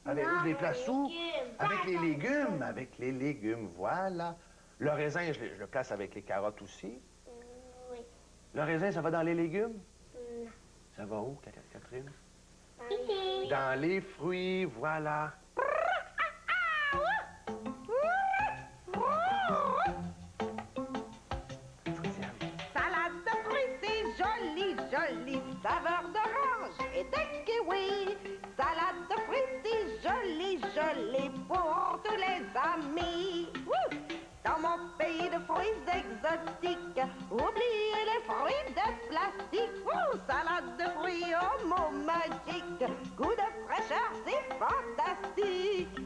Avec, je les place où? Avec les légumes. Avec les légumes, voilà. Le raisin, je le place avec les carottes aussi. Oui. Le raisin, ça va dans les légumes? Non. Ça va où, Catherine? Ici. Dans les fruits, voilà. Salade de fruits, c'est joli, joli. Saveur d'orange et de kiwi. Salade de fruits, c'est joli, joli pour tous les amis. Wouh! Dans mon pays de fruits exotiques, oubliez les fruits de plastique. Wouh! Salade de fruits au mot magique. Goût de fraîcheur, c'est fantastique.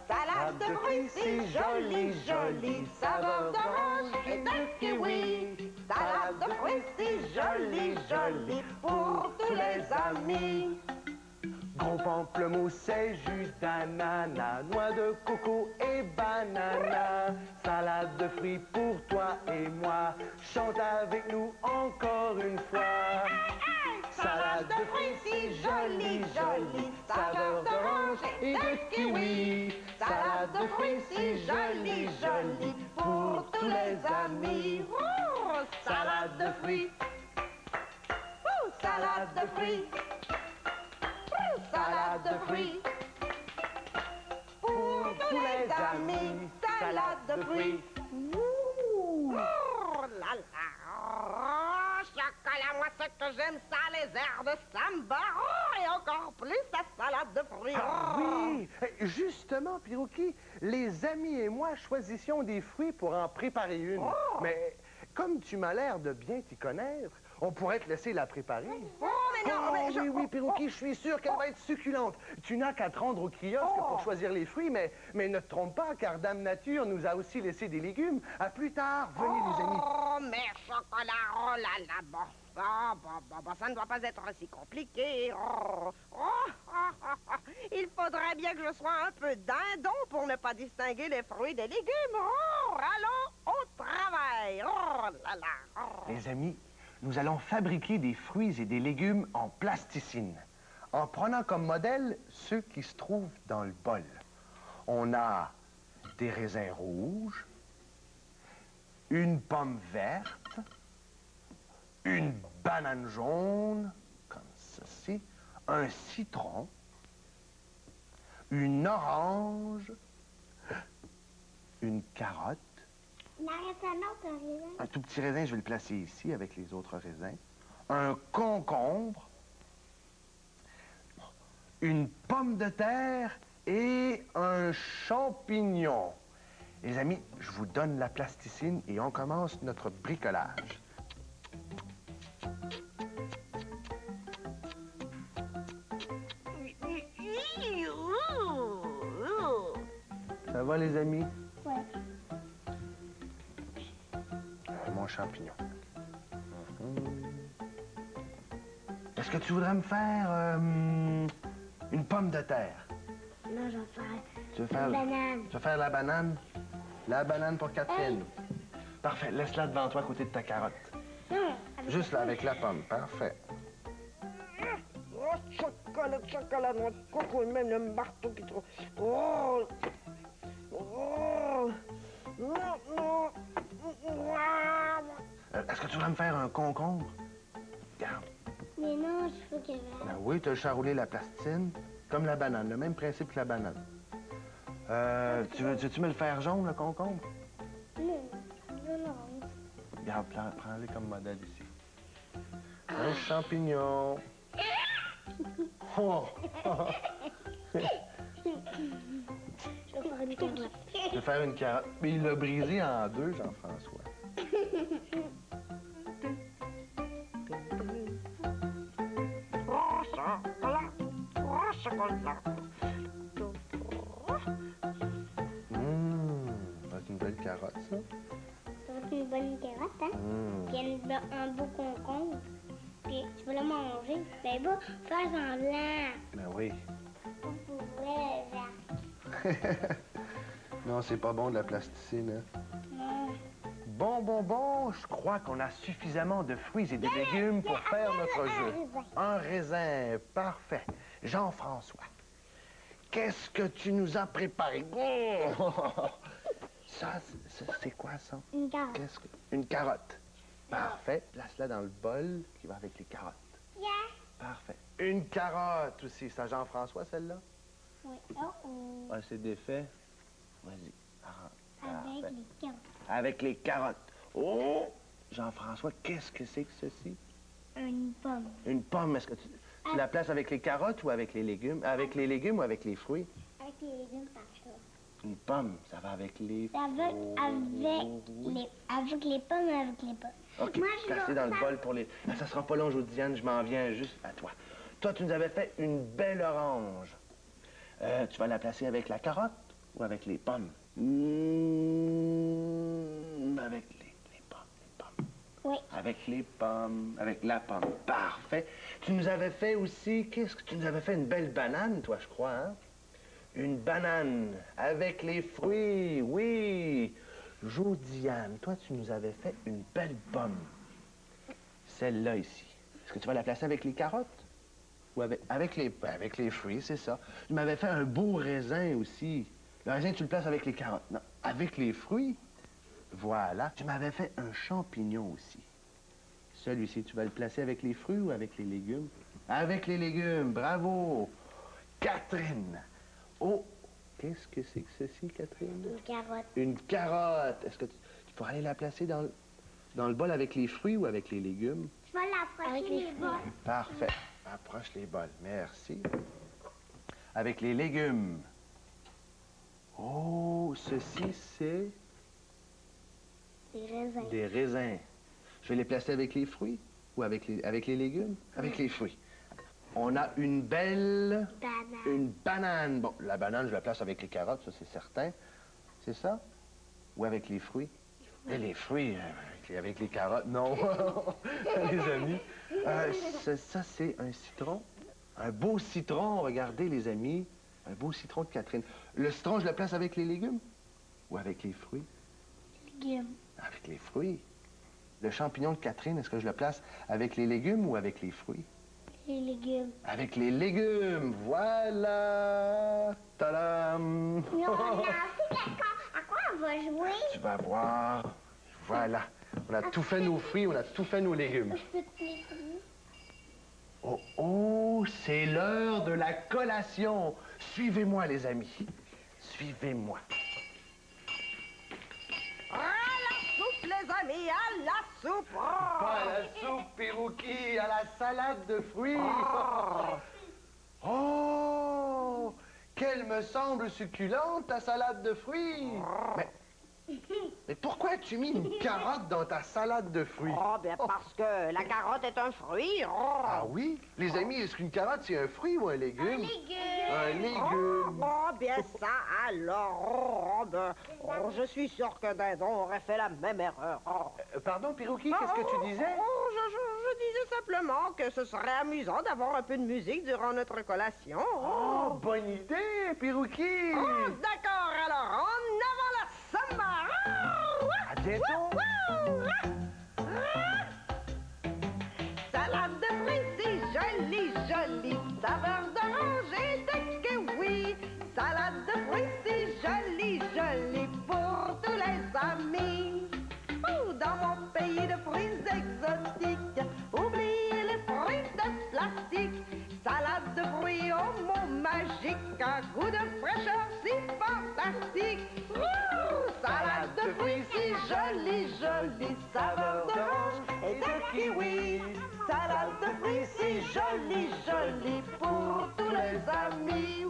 Salade de fruits, c'est joli, joli. Saveur d'orange et de kiwi. Salade de fruits, c'est joli, joli pour tous les amis. Gros pamplemousse, c'est jus d'ananas, noix de coco et banana. Salade de fruits pour toi et moi, chante avec nous encore une fois. Salade de fruits, c'est joli, joli, saveur d'orange et de kiwi. Salade de fruits, c'est joli, joli pour tous les amis. Oh, Salade de fruits, salade de fruits. Salade de fruits. Pour tous les amis, salade de fruits. Ouh. Oh là là. Oh, chocolat, moi ce que j'aime ça, les airs de samba. Oh, et encore plus la salade de fruits. Ah oui! Justement, Pieroki, les amis et moi choisissions des fruits pour en préparer une. Oh. Mais comme tu m'as l'air de bien t'y connaître, on pourrait te laisser la préparer. Oh, mais non, mais oui, oui, Pieroki, je suis sûr qu'elle va être succulente. Tu n'as qu'à te rendre au kiosque pour choisir les fruits, mais ne te trompe pas, car Dame Nature nous a aussi laissé des légumes. À plus tard, venez les amis. Oh, mais chocolat, oh là là, bon. Bon, ça ne doit pas être si compliqué. Il faudrait bien que je sois un peu dindon pour ne pas distinguer les fruits des légumes. Oh, allons au travail. Oh là là. Oh. Les amis, nous allons fabriquer des fruits et des légumes en plasticine, en prenant comme modèle ceux qui se trouvent dans le bol. On a des raisins rouges, une pomme verte, une banane jaune, comme ceci, un citron, une orange, une carotte. Il en reste un autre, un raisin. Un tout petit raisin, je vais le placer ici avec les autres raisins. Un concombre, une pomme de terre et un champignon. Les amis, je vous donne la plasticine et on commence notre bricolage. Ça va, les amis? Ouais. Mon champignon. Est-ce que tu voudrais me faire une pomme de terre? Non, je vais faire Tu veux faire, une banane. Tu veux faire la banane? La banane pour Catherine. Parfait. Laisse-la devant toi à côté de ta carotte. Non, avec Juste là, avec la pomme. Parfait. Oh, chocolat, noix de coco, et même le marteau qui trouve. Oh! Oh! Non! Est-ce que tu voudrais me faire un concombre? Regarde. Mais non, je veux que... Ben oui, tu as charolé la plastine, comme la banane. Le même principe que la banane. Tu veux-tu me le faire jaune, le concombre? Non, non. Regarde, prends-le comme modèle ici. Un champignon. Oh! Je vais faire une carotte. Je vais faire une carotte. Mais il l'a brisé en deux, Jean-François. C'est une belle carotte, ça. Ça va être une bonne carotte, hein? Puis un beau concombre. Puis tu vas le manger. Ben bon, faire semblant. Ben oui. Pour vrai, Non, c'est pas bon de la plasticine, hein? non. Bon, je crois qu'on a suffisamment de fruits et de légumes pour faire notre jeu. Un raisin, parfait. Jean-François, qu'est-ce que tu nous as préparé? Ça, c'est quoi, ça? Une carotte. Une carotte. Parfait. Place-la dans le bol qui va avec les carottes. Yeah. Parfait. Une carotte aussi. C'est à Jean-François, celle-là? Oui. Oh. Ah, c'est défait. Vas-y. Avec les carottes. Avec les carottes. Oh! Jean-François, qu'est-ce que c'est que ceci? Une pomme. Une pomme. Est-ce que tu la places avec les carottes ou avec les légumes? Avec les légumes ou avec les fruits? Avec les légumes par ça. Une pomme, ça va avec les Ça va avec les pommes et avec les pommes. OK, placé dans le bol pour les... Ah, ça sera pas long, Josiane, je m'en viens juste à toi. Toi, tu nous avais fait une belle orange. Tu vas la placer avec la carotte ou avec les pommes? Avec les pommes. Oui. Avec les pommes, avec la pomme. Parfait. Tu nous avais fait aussi... Qu'est-ce que tu nous avais fait? Une belle banane, toi, je crois, hein? Une banane avec les fruits, oui. Josiane, toi, tu nous avais fait une belle pomme. Celle-là ici. Est-ce que tu vas la placer avec les carottes? Ou avec les fruits, c'est ça. Tu m'avais fait un beau raisin aussi. Le raisin, tu le places avec les carottes. Non, avec les fruits. Voilà. Tu m'avais fait un champignon aussi. Celui-ci, tu vas le placer avec les fruits ou avec les légumes? Avec les légumes, bravo. Catherine. Oh, qu'est-ce que c'est que ceci, Catherine? Une carotte. Une carotte. Est-ce que tu pourrais aller la placer dans le bol avec les fruits ou avec les légumes? Tu vas l'approcher les bols. Parfait. Approche les bols. Merci. Avec les légumes. Oh, ceci, c'est... Des raisins. Des raisins. Je vais les placer avec les fruits ou avec les légumes? Avec les fruits. On a une belle... Banane. Une banane. Bon, la banane, je la place avec les carottes, ça, c'est certain. C'est ça? Ou avec les fruits? Et les fruits, avec les carottes, non. Les amis. Ça, c'est un citron. Un beau citron, regardez, les amis. Un beau citron de Catherine. Le citron, je le place avec les légumes? Ou avec les fruits? Légumes. Avec les fruits. Le champignon de Catherine, est-ce que je le place avec les légumes ou avec les fruits? Les légumes. Avec les légumes, voilà! Tadam! Non, on a aussi à quoi on va jouer? Tu vas voir. Voilà. On a tout fait nos fruits, on a tout fait nos légumes. Je peux te laisser. Oh, oh, c'est l'heure de la collation. Suivez-moi, les amis. Suivez-moi. À la soupe, les amis, à la soupe. Pas à la soupe, Peruki, à la salade de fruits. Oh, qu'elle me semble succulente, ta salade de fruits. Mais pourquoi as-tu mis une carotte dans ta salade de fruits? Oh, bien parce que la carotte est un fruit. Ah oui? Les amis, est-ce qu'une carotte, c'est un fruit ou un légume? Un légume. Un légume. Oh, bien ça, alors. Je suis sûr que Dindon aurait fait la même erreur. Pardon, Peruki, qu'est-ce que tu disais? Je disais simplement que ce serait amusant d'avoir un peu de musique durant notre collation. Oh, bonne idée, Peruki! Oh, d'accord, alors en avant la samba! À bientôt! Salade de fruits, c'est joli, joli. Saveur d'orange et de kiwi. Salade de fruits, c'est joli, joli pour tous les amis. Dans mon pays de fruits exotiques, oubliez les fruits de plastique. Salade de fruits au mot magique, un goût de fraîcheur si fantastique. Salade de fruits si jolie, jolie, saveur d'orange et de kiwi. Salade de fruits si jolie, jolie pour tous les amis.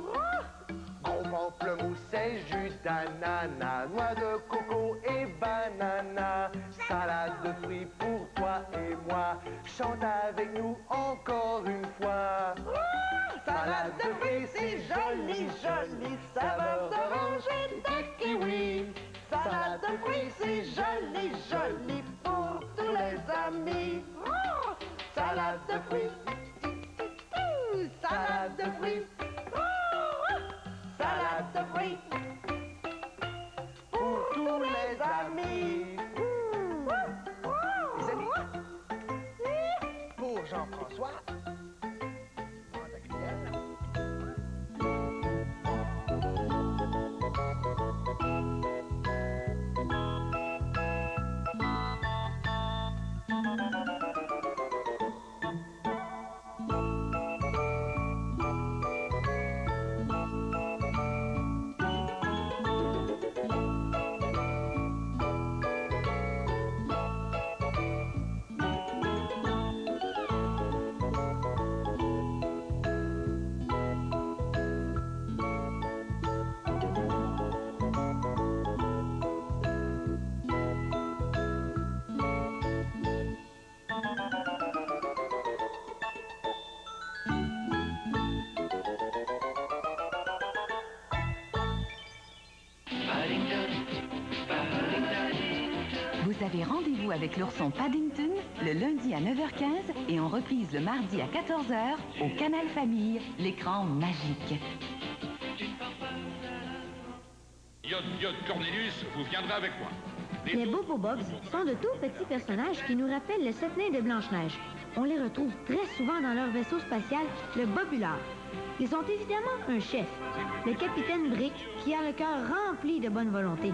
Gros pamplemousse et jus d'ananas, noix de coco et banana. Salade de fruits pour toi et moi, chante avec nous encore une fois. Salade de fruits si jolie, jolie, saveur d'orange et de kiwi. Salade de fruits si jolie, jolie pour tous les amis. Salade de fruits, salade de fruits, salade de fruits pour tous les amis. Les amis, pour Jean-François, prends ta cuillère. vous avez rendez-vous avec l'ourson Paddington le lundi à 9h15 et en reprise le mardi à 14h au Canal Famille, l'écran magique. Yod, Yod, Cornelius, vous viendrez avec moi. Les Bobobobs sont de tout petits personnages qui nous rappellent les 7 nains de Blanche-Neige. On les retrouve très souvent dans leur vaisseau spatial, le Bobulard. Ils ont évidemment un chef, le capitaine Brick, qui a le cœur rempli de bonne volonté.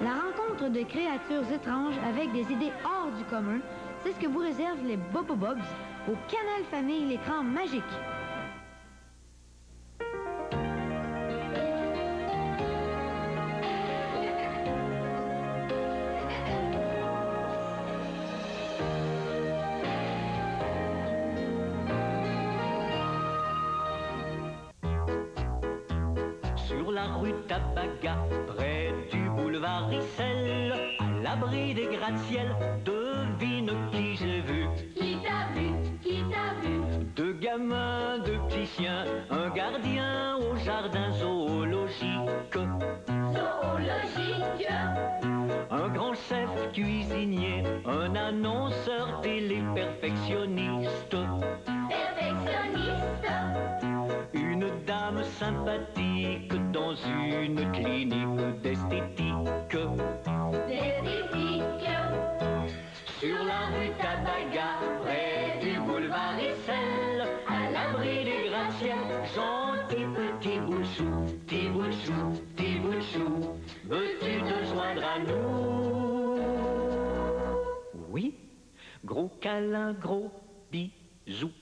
La rencontre de créatures étranges avec des idées hors du commun, c'est ce que vous réservent les Bobobobs au Canal Famille, l'écran magique. Sur la rue Tabaga, près du boulevard Issel, à l'abri des gratte-ciel, devine qui j'ai vu. Qui t'a vu? Qui t'a vu? Deux gamins, deux petits chiens, un gardien au jardin zoologique. Zoologique. Un grand chef cuisinier, un annonceur télé perfectionniste. Perfectionniste. Une dame sympathique dans une clinique d'esthétique. D'esthétique. Sur la rue Tabaga, près du boulevard Issel, à l'abri des gratte-ciel, gentil petit bout de chou, petit bout de chou, petit bout de chou, veux-tu te joindre à nous? Oui, gros câlin, gros bisous.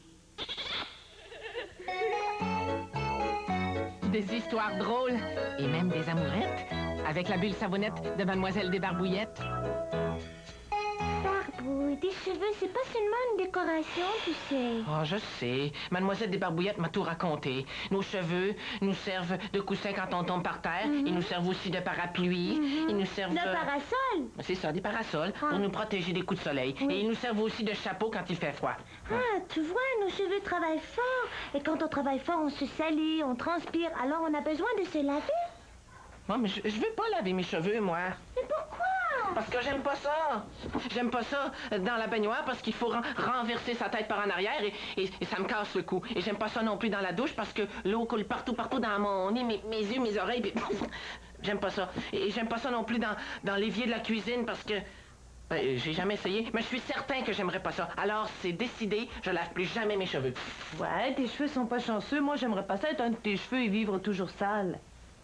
Des histoires drôles et même des amourettes avec la bulle savonnette de Mademoiselle Desbarbouillettes. Barbouille, des cheveux, c'est pas seulement une décoration, tu sais. Oh, je sais. Mademoiselle Desbarbouillettes m'a tout raconté. Nos cheveux nous servent de coussin quand on tombe par terre. Ils nous servent aussi de parapluie. Ils nous servent Le parasol. C'est ça, des parasols pour nous protéger des coups de soleil. Et ils nous servent aussi de chapeau quand il fait froid. Ah, tu vois, nos cheveux travaillent fort. Et quand on travaille fort, on se salit, on transpire. Alors on a besoin de se laver. Non, mais je veux pas laver mes cheveux, moi. Mais pourquoi? Parce que j'aime pas ça. J'aime pas ça dans la baignoire parce qu'il faut renverser sa tête par en arrière et ça me casse le cou. Et j'aime pas ça non plus dans la douche parce que l'eau coule partout dans mon nez, mes yeux, mes oreilles. Puis j'aime pas ça. Et j'aime pas ça non plus dans l'évier de la cuisine parce que... j'ai jamais essayé, mais je suis certain que j'aimerais pas ça. Alors, c'est décidé, je lave plus jamais mes cheveux. Ouais, tes cheveux sont pas chanceux. Moi, j'aimerais pas ça être un de tes cheveux et vivre toujours sale.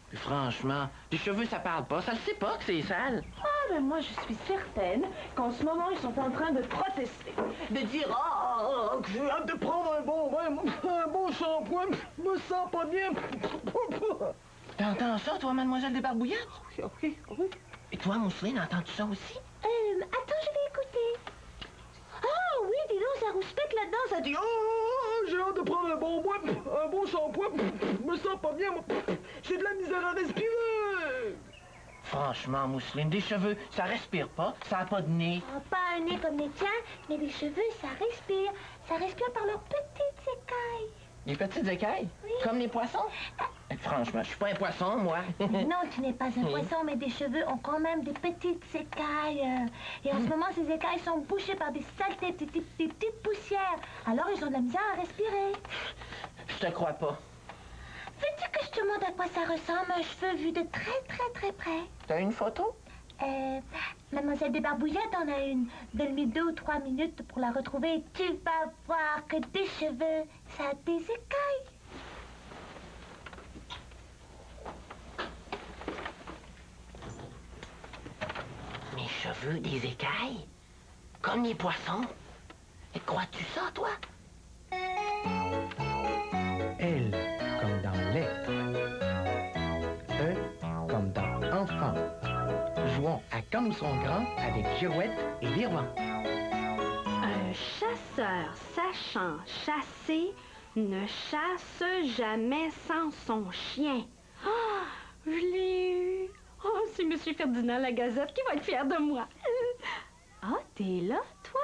Puis franchement, les cheveux, ça parle pas. Ça le sait pas que c'est sale. Ah, ben moi, je suis certaine qu'en ce moment, ils sont en train de protester. De dire, que j'ai hâte de prendre un bon shampoing, me sens pas bien. T'entends ça, toi, Mademoiselle Desbarbouillettes? Oui. Et toi, Mousseline, entends-tu ça aussi? Attends, je vais écouter. Ah oui, dis donc, ça rouspète là-dedans, ça dit, j'ai hâte de prendre un bon shampoing, me sens pas bien, moi. J'ai de la misère à respirer. Franchement, Mousseline, des cheveux, ça respire pas, ça a pas de nez. Pas un nez comme les tiens, mais les cheveux, ça respire. Ça respire par leurs petites écailles. Les petites écailles? Oui. Comme les poissons? Franchement, je suis pas un poisson, moi. Non, tu n'es pas un poisson, mais des cheveux ont quand même des petites écailles. Et en ce moment, ces écailles sont bouchées par des saletés, des petites poussières. Alors, ils ont de la misère à respirer. Je te crois pas. Veux-tu que je te montre à quoi ça ressemble, un cheveu vu de très près? T'as une photo? Mademoiselle Desbarbouillettes en a une. Donne-lui 2 ou 3 minutes pour la retrouver et tu vas voir que des cheveux, ça a des écailles. Mes cheveux, des écailles? Comme les poissons? Et crois-tu ça, toi? L comme dans lettre. E comme dans enfant. Jouons à quand nous serons grands avec Girouette et Viroin. Un chasseur sachant chasser ne chasse jamais sans son chien. Ah, je l'ai eu. Oh, c'est Monsieur Ferdinand Lagazette qui va être fier de moi. Ah, t'es là, toi?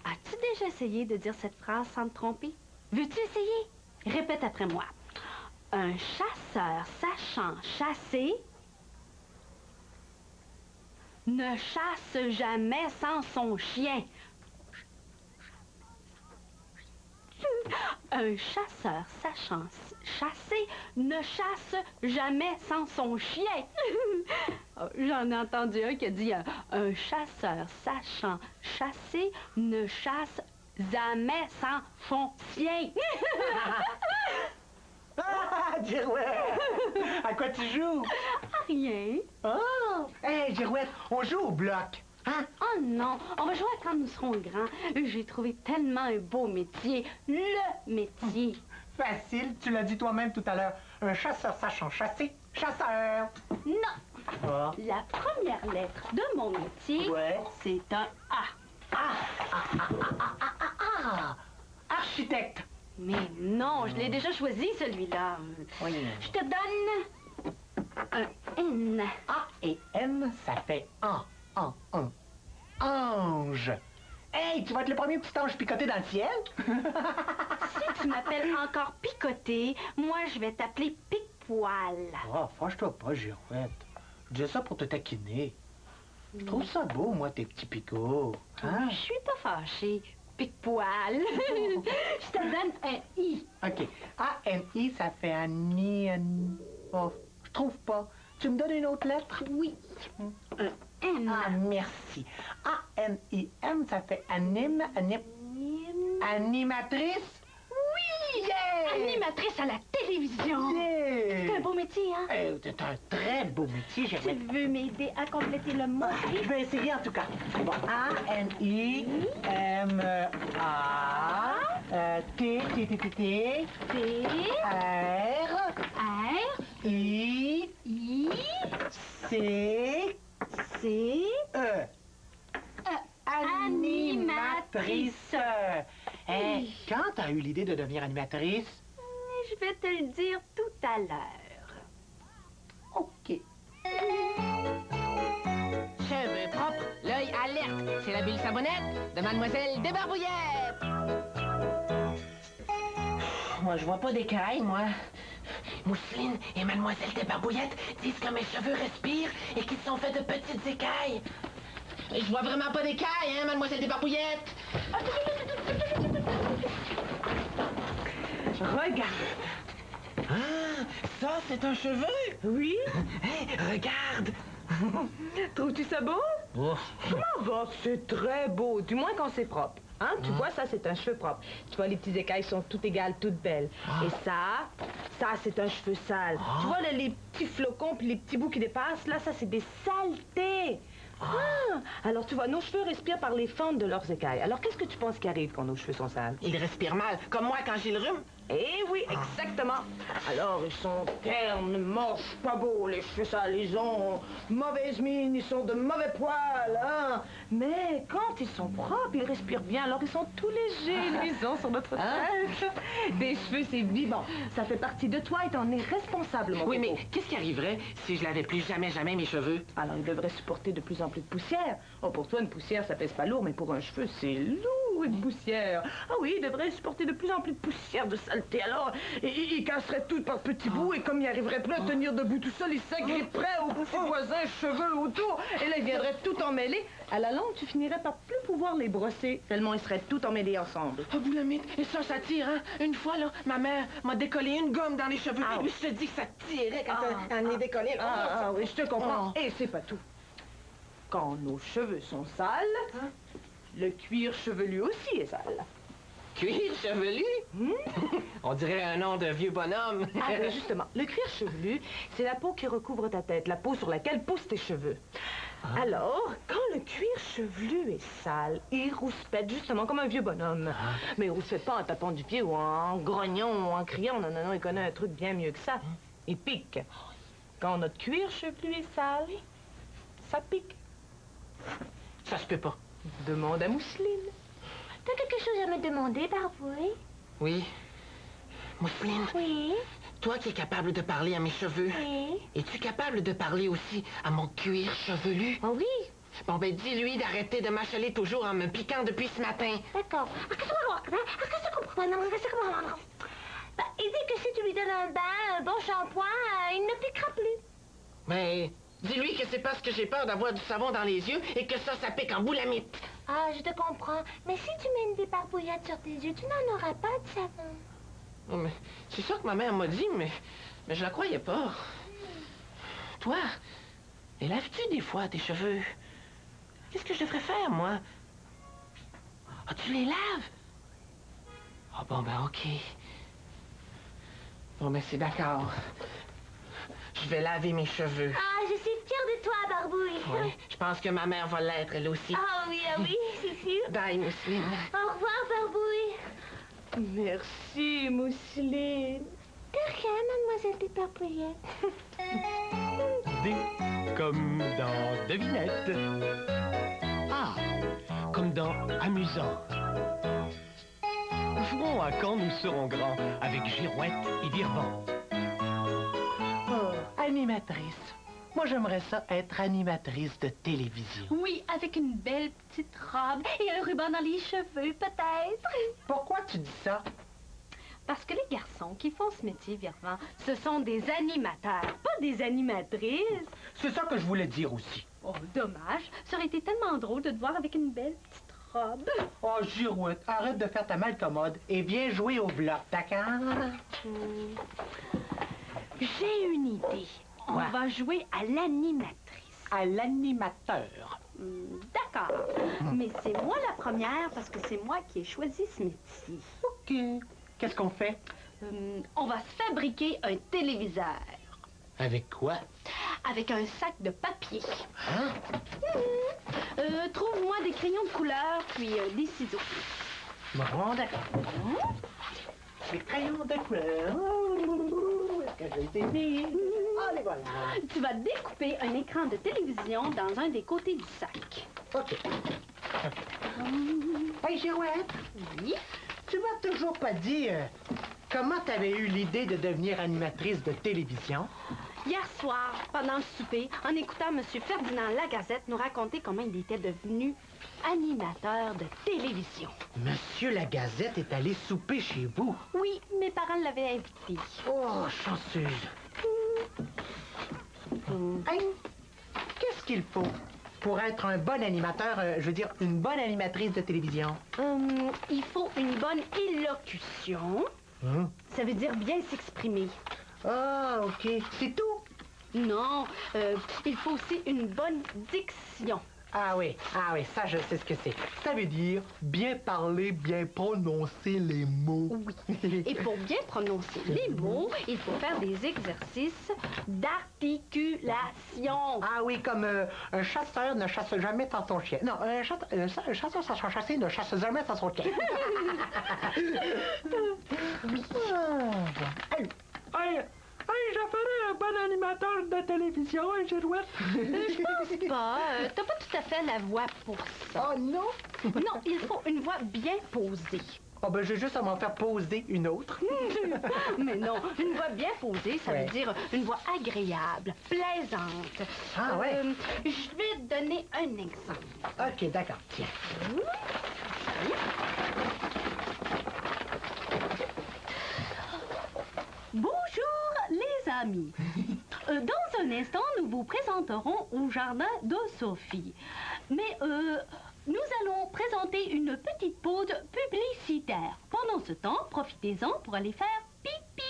As-tu déjà essayé de dire cette phrase sans te tromper? Veux-tu essayer? Répète après moi. Un chasseur sachant chasser ne chasse jamais sans son chien. Un chasseur sachant chasser ne chasse jamais sans son chien. J'en ai entendu un qui a dit un chasseur sachant chasser ne chasse jamais sans son chien. Ah, Girouette! À quoi tu joues? Rien. Oh! Hé, Girouette, on joue au bloc. Hein? Oh non, on va jouer quand nous serons grands. J'ai trouvé tellement un beau métier. Le métier. Facile, tu l'as dit toi-même tout à l'heure. Un chasseur sachant chasser, chasseur. Non. Oh. La première lettre de mon métier, c'est un A. Ah! Architecte. Mais non, je l'ai déjà choisi, celui-là. Oui. Je te donne un N. A et N, ça fait un. Ange. Hey, tu vas être le premier petit ange picoté dans le ciel? Si tu m'appelles encore Picoté, moi, je vais t'appeler Pic-Poil. Oh, fâche-toi pas, Girouette. Je dis ça pour te taquiner. Je trouve ça beau, moi, tes petits picots. Hein? Je suis pas fâchée. Pic-Poil. Je te donne un I. OK. A-N-I, ça fait Annie. Oh, je trouve pas. Tu me donnes une autre lettre? Oui. Un N. Ah, merci. A-N-I-M, ça fait anime, animatrice? Oui! Yeah! Animatrice à la télévision. Yeah! C'est un beau métier, hein? C'est un très beau métier, Tu j'aimerais... veux m'aider à compléter le mot? Je vais essayer en tout cas. Bon, A-N-I-M-A T-T-T-T R-I-C-E Animatrice. Hey, quand t'as eu l'idée de devenir animatrice? Je vais te le dire tout à l'heure. OK. Cheveux propres, l'œil alerte. C'est la bulle savonnette de Mademoiselle Desbarbouillettes. Moi, je vois pas d'écailles, moi. Mousseline et Mademoiselle Desbarbouillettes disent que mes cheveux respirent et qu'ils sont faits de petites écailles. Je vois vraiment pas d'écailles, hein, Mademoiselle Desbarbouillettes? Regarde. Ah, ça, c'est un cheveu? Oui? Hey, regarde! Trouves-tu ça beau? Oh. Comment va? C'est très beau, du moins quand c'est propre. Hein? Tu vois, ça, c'est un cheveu propre. Tu vois, les petits écailles sont toutes égales, toutes belles. Et ça, c'est un cheveu sale. Tu vois, là, les petits flocons puis les petits bouts qui dépassent, là, ça, c'est des saletés. Alors, tu vois, nos cheveux respirent par les fentes de leurs écailles. Alors, qu'est-ce que tu penses qui arrive quand nos cheveux sont sales? Ils respirent mal, comme moi quand j'ai le rhume. Eh oui, exactement. Alors, ils sont ternes, moches, pas beaux, les cheveux sales. Ils ont mauvaise mine, ils sont de mauvais poils, hein. Mais quand ils sont propres, ils respirent bien. Alors, ils sont tout légers, luisants sur notre tête. Des cheveux, c'est vivant. Ça fait partie de toi et t'en es responsable, mon Oui, coco. mais qu'est-ce qui arriverait si je lavais plus jamais mes cheveux? Alors, ils devraient supporter de plus en plus de poussière. Oh, pour toi, une poussière, ça pèse pas lourd, mais pour un cheveu, c'est lourd, une poussière. Ah oui, ils devraient supporter de plus en plus de poussière, de saleté. Alors, ils casseraient tout par petits bouts, et comme ils n'arriveraient plus à tenir debout tout seul, ils s'agripperaient aux petits voisins cheveux autour, et là, ils viendraient tout emmêler. À la longue, tu finirais par plus pouvoir les brosser, tellement ils seraient tout emmêlés ensemble. Oh, Boulamite, et ça tire, hein? Une fois, là, ma mère m'a décollé une gomme dans les cheveux. Ah, mais je te dis que ça tirait quand elle est décollée. Oui, je te comprends. Et c'est pas tout. Quand nos cheveux sont sales, le cuir chevelu aussi est sale. Cuir chevelu? On dirait un nom de vieux bonhomme. Ah, ben justement, le cuir chevelu, c'est la peau qui recouvre ta tête, la peau sur laquelle poussent tes cheveux. Alors, quand le cuir chevelu est sale, il rouspète justement comme un vieux bonhomme. Mais il rouspète pas en tapant du pied ou en grognant ou en criant. Non, non, non, il connaît un truc bien mieux que ça. Il pique. Quand notre cuir chevelu est sale, ça pique. Ça se peut pas. Demande à Mousseline. T'as quelque chose à me demander, Barbouille? Oui. Mousseline. Oui? Toi qui es capable de parler à mes cheveux. Oui? Es-tu capable de parler aussi à mon cuir chevelu? Oh oui? Bon, ben, dis-lui d'arrêter de m'achaler toujours en me piquant depuis ce matin. D'accord. Il dit que si tu lui donnes un bain, un bon shampoing, il ne piquera plus. Mais Dis-lui que c'est parce que j'ai peur d'avoir du savon dans les yeux et que ça pique en boulamite. Ah, je te comprends. Mais si tu mets une débarbouillade sur tes yeux, tu n'en auras pas de savon. Oh, mais c'est ça que ma mère m'a dit, mais je la croyais pas. Toi, les laves-tu des fois, tes cheveux? Qu'est-ce que je devrais faire, moi? Ah, tu les laves? Ah, bon, ben, OK. Bon, ben, c'est d'accord. Je vais laver mes cheveux. Ah, je suis fière de toi, Barbouille. Oui, je pense que ma mère va l'être, elle aussi. Ah oui, c'est sûr. Bye, Mousseline. Au revoir, Barbouille. Merci, Mousseline. De rien, mademoiselle Débarbouillette. D comme dans devinette. A comme dans amusant. Jouons à quand nous serons grands avec Girouette et Virvan. Oh, animatrice. Moi, j'aimerais ça être animatrice de télévision. Oui, avec une belle petite robe et un ruban dans les cheveux, peut-être. Pourquoi tu dis ça? Parce que les garçons qui font ce métier, Virvan, ce sont des animateurs, pas des animatrices. C'est ça que je voulais dire aussi. Oh, dommage. Ça aurait été tellement drôle de te voir avec une belle petite robe. Oh, Girouette, arrête de faire ta malcommode et viens jouer au bloc, d'accord? J'ai une idée. On va jouer à l'animatrice. À l'animateur. D'accord. Mais c'est moi la première parce que c'est moi qui ai choisi ce métier. OK. Qu'est-ce qu'on fait? On va se fabriquer un téléviseur. Avec quoi? Avec un sac de papier. Hein? Trouve-moi des crayons de couleur, puis des ciseaux. Bon, d'accord. Des crayons de couleur. Est-ce que j'ai été mis? Ah, les voilà. Tu vas découper un écran de télévision dans un des côtés du sac. OK. Hey, Girouette. Oui? Tu m'as toujours pas dit comment t'avais eu l'idée de devenir animatrice de télévision? Hier soir, pendant le souper, en écoutant M. Ferdinand Lagazette nous raconter comment il était devenu animateur de télévision. Monsieur Lagazette est allé souper chez vous? Oui, mes parents l'avaient invité. Oh, chanceuse. Hey, qu'est-ce qu'il faut pour être un bon animateur, je veux dire, une bonne animatrice de télévision? Il faut une bonne élocution. Ça veut dire bien s'exprimer. Ah, OK. C'est tout? Non, il faut aussi une bonne diction. Ah oui, ça je sais ce que c'est. Ça veut dire bien parler, bien prononcer les mots. Oui. Et pour bien prononcer les mots, il faut faire des exercices d'articulation. Ah oui, comme un chasseur ne chasse jamais sans son chien. Non, un chasseur sans chasser ne chasse jamais sans son chien. Oui. Hey, j'en ferais un bon animateur de télévision, hein, Girouette? Je pense pas. T'as pas tout à fait la voix pour ça. Oh non? Non, il faut une voix bien posée. Oh ben, j'ai juste à m'en faire poser une autre. Mais non, une voix bien posée, ça veut dire une voix agréable, plaisante. Ah ouais? Je vais te donner un exemple. OK, d'accord, tiens. Bonjour les amis. Dans un instant, nous vous présenterons au jardin de Sophie. Mais nous allons présenter une petite pause publicitaire. Pendant ce temps, profitez-en pour aller faire pipi.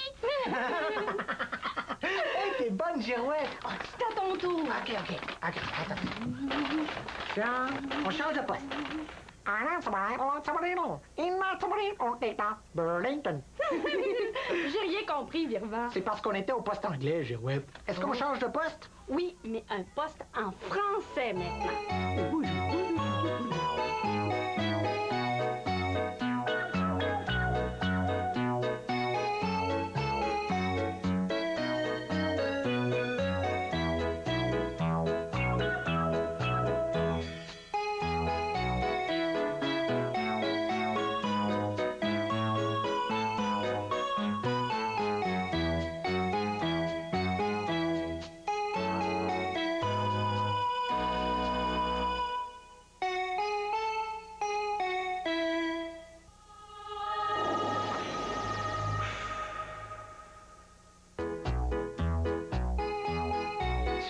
Hey, t'es bonne, Girouette. C'est à ton tour. OK. Attends. On change de poste. Burlington. J'ai rien compris, Virvan. C'est parce qu'on était au poste anglais, Girouette. Est-ce qu'on change de poste? Oui, mais un poste en français maintenant.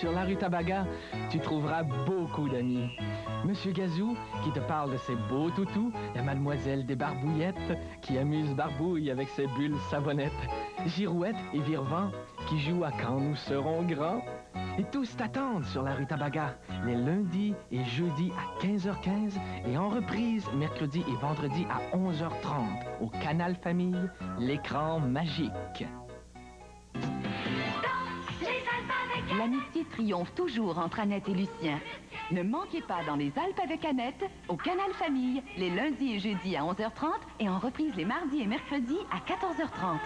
sur la rue Tabaga, tu trouveras beaucoup d'amis. Monsieur Gazou, qui te parle de ses beaux toutous, la mademoiselle des Barbouillettes, qui amuse Barbouille avec ses bulles savonnettes, Girouette et Virevent, qui jouent à Quand nous serons grands. Et tous t'attendent sur la rue Tabaga, les lundis et jeudis à 15h15 et en reprise mercredi et vendredi à 11h30 au Canal Famille, l'écran magique. L'amitié triomphe toujours entre Annette et Lucien. Ne manquez pas dans les Alpes avec Annette, au Canal Famille, les lundis et jeudis à 11h30 et en reprise les mardis et mercredis à 14h30.